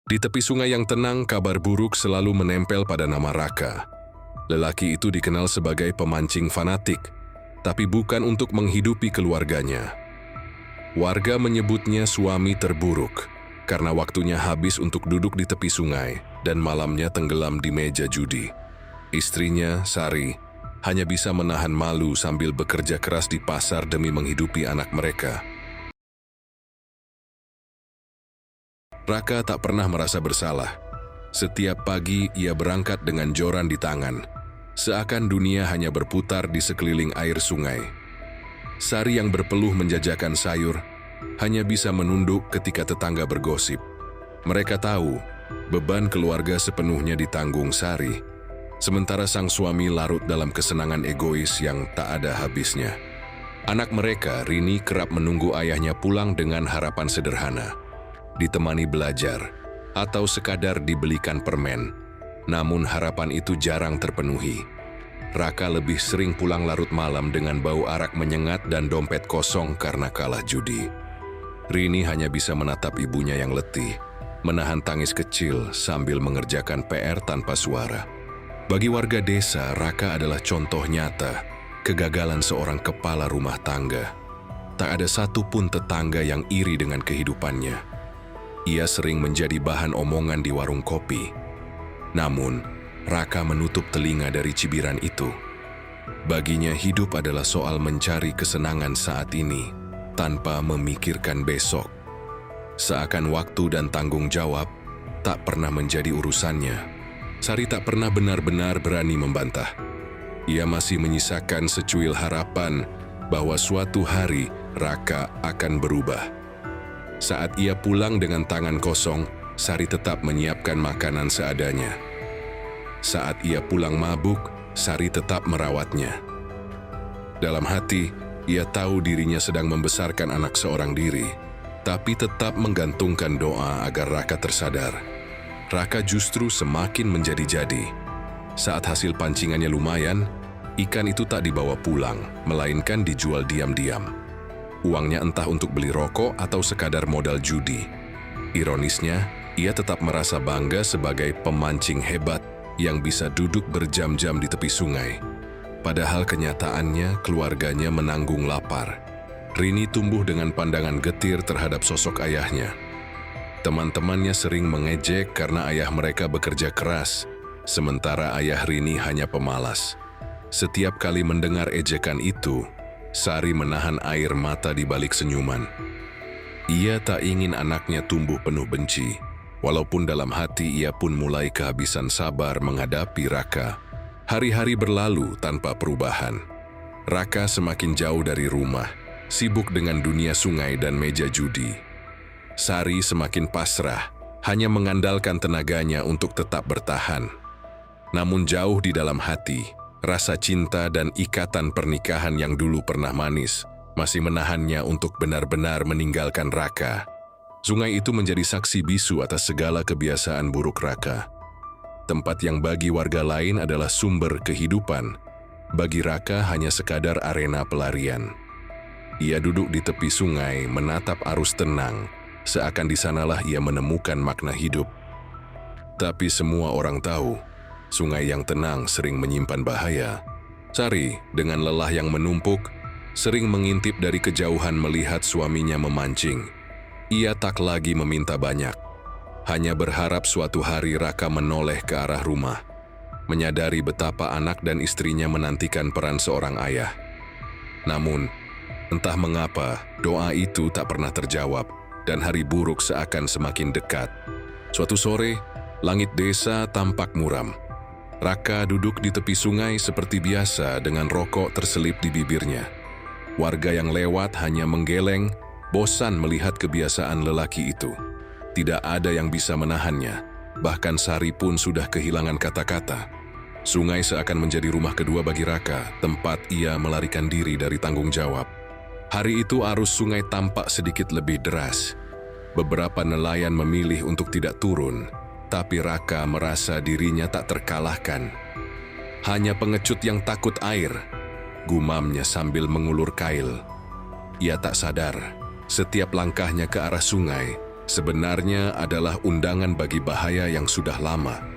Di tepi sungai yang tenang, kabar buruk selalu menempel pada nama Raka. Lelaki itu dikenal sebagai pemancing fanatik, tapi bukan untuk menghidupi keluarganya. Warga menyebutnya suami terburuk, karena waktunya habis untuk duduk di tepi sungai dan malamnya tenggelam di meja judi. Istrinya, Sari, hanya bisa menahan malu sambil bekerja keras di pasar demi menghidupi anak mereka. Raka tak pernah merasa bersalah. Setiap pagi ia berangkat dengan joran di tangan, seakan dunia hanya berputar di sekeliling air sungai. Sari yang berpeluh menjajakan sayur hanya bisa menunduk ketika tetangga bergosip. Mereka tahu beban keluarga sepenuhnya ditanggung Sari, sementara sang suami larut dalam kesenangan egois yang tak ada habisnya. Anak mereka, Rini, kerap menunggu ayahnya pulang dengan harapan sederhana, ditemani belajar, atau sekadar dibelikan permen. Namun harapan itu jarang terpenuhi. Raka lebih sering pulang larut malam dengan bau arak menyengat dan dompet kosong karena kalah judi. Rini hanya bisa menatap ibunya yang letih, menahan tangis kecil sambil mengerjakan PR tanpa suara. Bagi warga desa, Raka adalah contoh nyata kegagalan seorang kepala rumah tangga. Tak ada satupun tetangga yang iri dengan kehidupannya. Ia sering menjadi bahan omongan di warung kopi. Namun, Raka menutup telinga dari cibiran itu. Baginya hidup adalah soal mencari kesenangan saat ini, tanpa memikirkan besok. Seakan waktu dan tanggung jawab tak pernah menjadi urusannya. Sari tak pernah benar-benar berani membantah. Ia masih menyisakan secuil harapan bahwa suatu hari Raka akan berubah. Saat ia pulang dengan tangan kosong, Sari tetap menyiapkan makanan seadanya. Saat ia pulang mabuk, Sari tetap merawatnya. Dalam hati, ia tahu dirinya sedang membesarkan anak seorang diri, tapi tetap menggantungkan doa agar Raka tersadar. Raka justru semakin menjadi-jadi. Saat hasil pancingannya lumayan, ikan itu tak dibawa pulang, melainkan dijual diam-diam. Uangnya entah untuk beli rokok atau sekadar modal judi. Ironisnya, ia tetap merasa bangga sebagai pemancing hebat yang bisa duduk berjam-jam di tepi sungai. Padahal kenyataannya keluarganya menanggung lapar. Rini tumbuh dengan pandangan getir terhadap sosok ayahnya. Teman-temannya sering mengejek karena ayah mereka bekerja keras, sementara ayah Rini hanya pemalas. Setiap kali mendengar ejekan itu, Sari menahan air mata di balik senyuman. Ia tak ingin anaknya tumbuh penuh benci, walaupun dalam hati ia pun mulai kehabisan sabar menghadapi Raka. Hari-hari berlalu tanpa perubahan. Raka semakin jauh dari rumah, sibuk dengan dunia sungai dan meja judi. Sari semakin pasrah, hanya mengandalkan tenaganya untuk tetap bertahan. Namun jauh di dalam hati, rasa cinta dan ikatan pernikahan yang dulu pernah manis masih menahannya untuk benar-benar meninggalkan Raka. Sungai itu menjadi saksi bisu atas segala kebiasaan buruk Raka. Tempat yang bagi warga lain adalah sumber kehidupan, bagi Raka hanya sekadar arena pelarian. Ia duduk di tepi sungai menatap arus tenang, seakan di sanalah ia menemukan makna hidup. Tapi semua orang tahu, sungai yang tenang sering menyimpan bahaya. Sari, dengan lelah yang menumpuk, sering mengintip dari kejauhan melihat suaminya memancing. Ia tak lagi meminta banyak. Hanya berharap suatu hari Raka menoleh ke arah rumah, menyadari betapa anak dan istrinya menantikan peran seorang ayah. Namun, entah mengapa, doa itu tak pernah terjawab, dan hari buruk seakan semakin dekat. Suatu sore, langit desa tampak muram. Raka duduk di tepi sungai seperti biasa dengan rokok terselip di bibirnya. Warga yang lewat hanya menggeleng, bosan melihat kebiasaan lelaki itu. Tidak ada yang bisa menahannya, bahkan Sari pun sudah kehilangan kata-kata. Sungai seakan menjadi rumah kedua bagi Raka, tempat ia melarikan diri dari tanggung jawab. Hari itu arus sungai tampak sedikit lebih deras. Beberapa nelayan memilih untuk tidak turun, tapi Raka merasa dirinya tak terkalahkan. Hanya pengecut yang takut air, gumamnya sambil mengulur kail. Ia tak sadar, setiap langkahnya ke arah sungai sebenarnya adalah undangan bagi bahaya yang sudah lama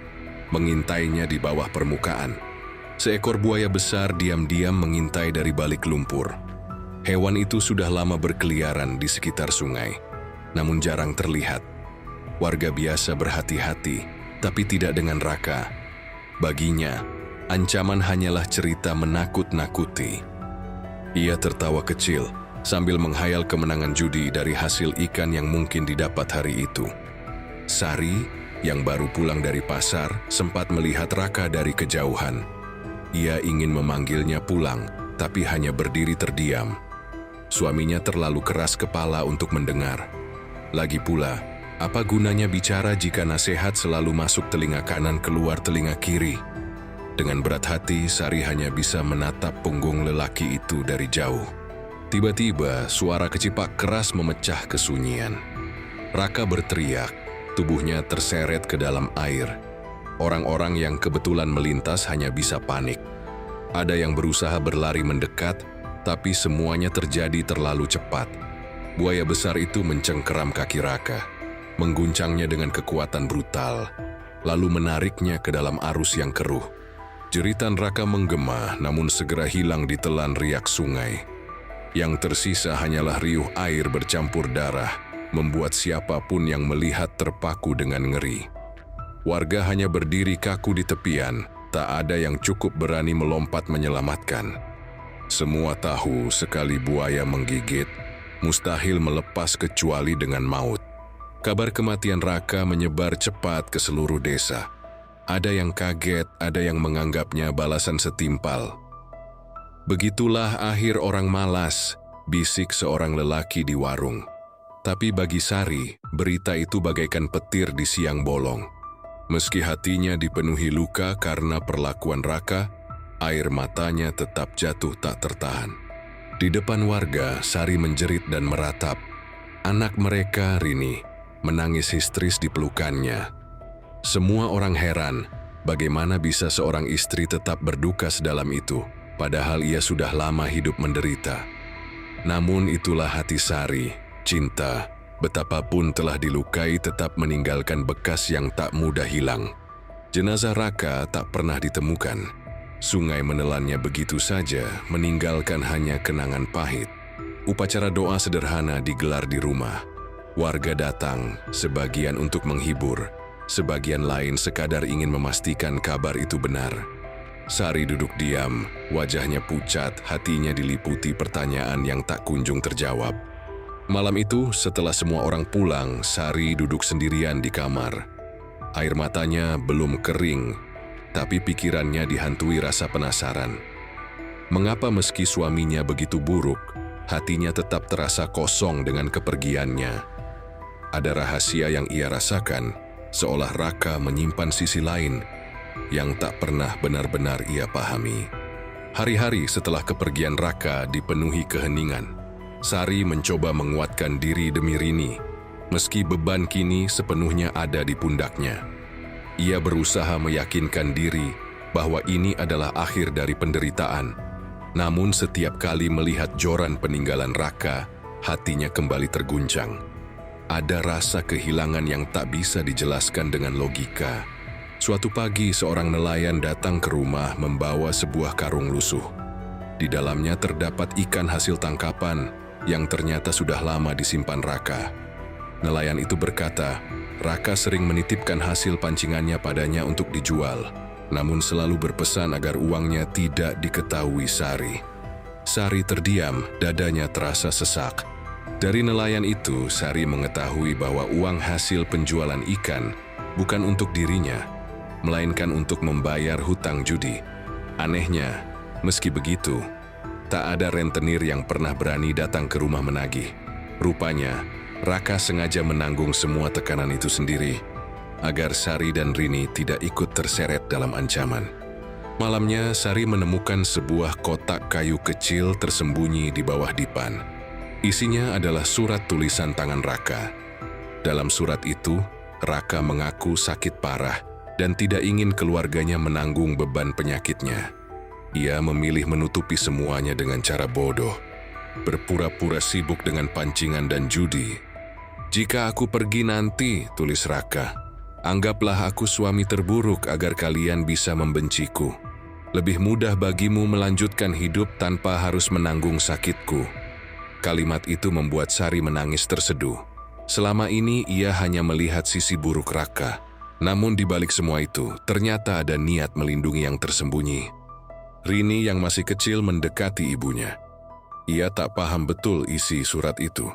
mengintainya di bawah permukaan. Seekor buaya besar diam-diam mengintai dari balik lumpur. Hewan itu sudah lama berkeliaran di sekitar sungai, namun jarang terlihat. Warga biasa berhati-hati, tapi tidak dengan Raka. Baginya, ancaman hanyalah cerita menakut-nakuti. Ia tertawa kecil sambil menghayal kemenangan judi dari hasil ikan yang mungkin didapat hari itu. Sari, yang baru pulang dari pasar, sempat melihat Raka dari kejauhan. Ia ingin memanggilnya pulang, tapi hanya berdiri terdiam. Suaminya terlalu keras kepala untuk mendengar. Lagi pula, apa gunanya bicara jika nasihat selalu masuk telinga kanan keluar telinga kiri? Dengan berat hati, Sari hanya bisa menatap punggung lelaki itu dari jauh. Tiba-tiba, suara kecipak keras memecah kesunyian. Raka berteriak, tubuhnya terseret ke dalam air. Orang-orang yang kebetulan melintas hanya bisa panik. Ada yang berusaha berlari mendekat, tapi semuanya terjadi terlalu cepat. Buaya besar itu mencengkeram kaki Raka, mengguncangnya dengan kekuatan brutal, lalu menariknya ke dalam arus yang keruh. Jeritan Raka menggema, namun segera hilang ditelan riak sungai. Yang tersisa hanyalah riuh air bercampur darah, membuat siapapun yang melihat terpaku dengan ngeri. Warga hanya berdiri kaku di tepian, tak ada yang cukup berani melompat menyelamatkan. Semua tahu sekali buaya menggigit, mustahil melepas kecuali dengan maut. Kabar kematian Raka menyebar cepat ke seluruh desa. Ada yang kaget, ada yang menganggapnya balasan setimpal. Begitulah akhir orang malas, bisik seorang lelaki di warung. Tapi bagi Sari, berita itu bagaikan petir di siang bolong. Meski hatinya dipenuhi luka karena perlakuan Raka, air matanya tetap jatuh tak tertahan. Di depan warga, Sari menjerit dan meratap. Anak mereka, Rini, menangis histeris di pelukannya. Semua orang heran, bagaimana bisa seorang istri tetap berduka sedalam itu, padahal ia sudah lama hidup menderita. Namun itulah hati Sari, cinta. Betapapun telah dilukai tetap meninggalkan bekas yang tak mudah hilang. Jenazah Raka tak pernah ditemukan. Sungai menelannya begitu saja, meninggalkan hanya kenangan pahit. Upacara doa sederhana digelar di rumah. Warga datang, sebagian untuk menghibur, sebagian lain sekadar ingin memastikan kabar itu benar. Sari duduk diam, wajahnya pucat, hatinya diliputi pertanyaan yang tak kunjung terjawab. Malam itu, setelah semua orang pulang, Sari duduk sendirian di kamar. Air matanya belum kering, tapi pikirannya dihantui rasa penasaran. Mengapa meski suaminya begitu buruk, hatinya tetap terasa kosong dengan kepergiannya? Ada rahasia yang ia rasakan, seolah Raka menyimpan sisi lain yang tak pernah benar-benar ia pahami. Hari-hari setelah kepergian Raka dipenuhi keheningan. Sari mencoba menguatkan diri demi Rini, meski beban kini sepenuhnya ada di pundaknya. Ia berusaha meyakinkan diri bahwa ini adalah akhir dari penderitaan. Namun setiap kali melihat joran peninggalan Raka, hatinya kembali terguncang. Ada rasa kehilangan yang tak bisa dijelaskan dengan logika. Suatu pagi seorang nelayan datang ke rumah membawa sebuah karung lusuh. Di dalamnya terdapat ikan hasil tangkapan yang ternyata sudah lama disimpan Raka. Nelayan itu berkata, Raka sering menitipkan hasil pancingannya padanya untuk dijual, namun selalu berpesan agar uangnya tidak diketahui Sari. Sari terdiam, dadanya terasa sesak. Dari nelayan itu, Sari mengetahui bahwa uang hasil penjualan ikan bukan untuk dirinya, melainkan untuk membayar hutang judi. Anehnya, meski begitu, tak ada rentenir yang pernah berani datang ke rumah menagih. Rupanya, Raka sengaja menanggung semua tekanan itu sendiri, agar Sari dan Rini tidak ikut terseret dalam ancaman. Malamnya, Sari menemukan sebuah kotak kayu kecil tersembunyi di bawah dipan. Isinya adalah surat tulisan tangan Raka. Dalam surat itu, Raka mengaku sakit parah dan tidak ingin keluarganya menanggung beban penyakitnya. Ia memilih menutupi semuanya dengan cara bodoh, berpura-pura sibuk dengan pancingan dan judi. "Jika aku pergi nanti," tulis Raka, "anggaplah aku suami terburuk agar kalian bisa membenciku. Lebih mudah bagimu melanjutkan hidup tanpa harus menanggung sakitku." Kalimat itu membuat Sari menangis terseduh. Selama ini ia hanya melihat sisi buruk Raka. Namun di balik semua itu, ternyata ada niat melindungi yang tersembunyi. Rini yang masih kecil mendekati ibunya. Ia tak paham betul isi surat itu.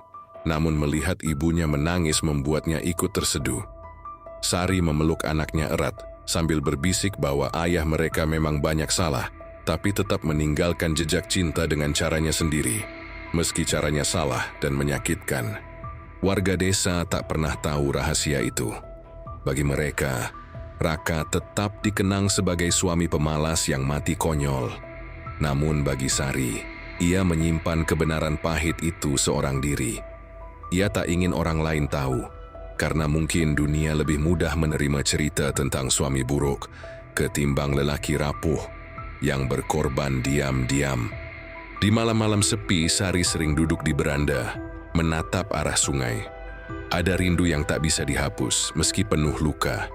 Namun melihat ibunya menangis membuatnya ikut terseduh. Sari memeluk anaknya erat sambil berbisik bahwa ayah mereka memang banyak salah, tapi tetap meninggalkan jejak cinta dengan caranya sendiri, meski caranya salah dan menyakitkan. Warga desa tak pernah tahu rahasia itu. Bagi mereka, Raka tetap dikenang sebagai suami pemalas yang mati konyol. Namun bagi Sari, ia menyimpan kebenaran pahit itu seorang diri. Ia tak ingin orang lain tahu, karena mungkin dunia lebih mudah menerima cerita tentang suami buruk ketimbang lelaki rapuh yang berkorban diam-diam. Di malam-malam sepi, Sari sering duduk di beranda, menatap arah sungai. Ada rindu yang tak bisa dihapus, meski penuh luka.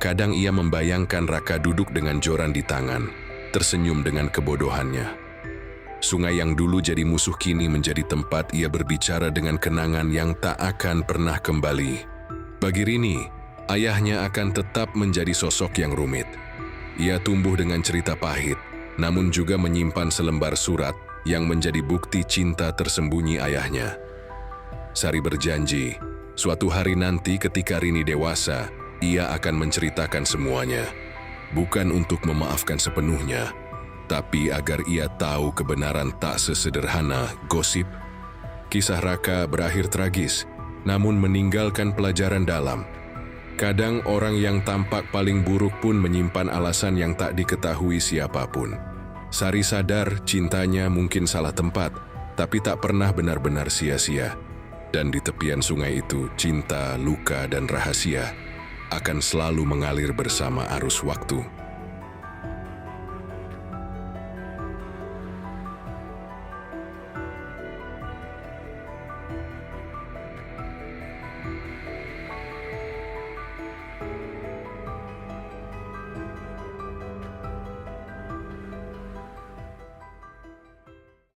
Kadang ia membayangkan Raka duduk dengan joran di tangan, tersenyum dengan kebodohannya. Sungai yang dulu jadi musuh kini menjadi tempat ia berbicara dengan kenangan yang tak akan pernah kembali. Bagi Rini, ayahnya akan tetap menjadi sosok yang rumit. Ia tumbuh dengan cerita pahit, namun juga menyimpan selembar surat yang menjadi bukti cinta tersembunyi ayahnya. Sari berjanji, suatu hari nanti ketika Rini dewasa, ia akan menceritakan semuanya. Bukan untuk memaafkan sepenuhnya, tapi agar ia tahu kebenaran tak sesederhana gosip. Kisah Raka berakhir tragis, namun meninggalkan pelajaran dalam. Kadang orang yang tampak paling buruk pun menyimpan alasan yang tak diketahui siapapun. Sari sadar cintanya mungkin salah tempat, tapi tak pernah benar-benar sia-sia. Dan di tepian sungai itu, cinta, luka, dan rahasia akan selalu mengalir bersama arus waktu.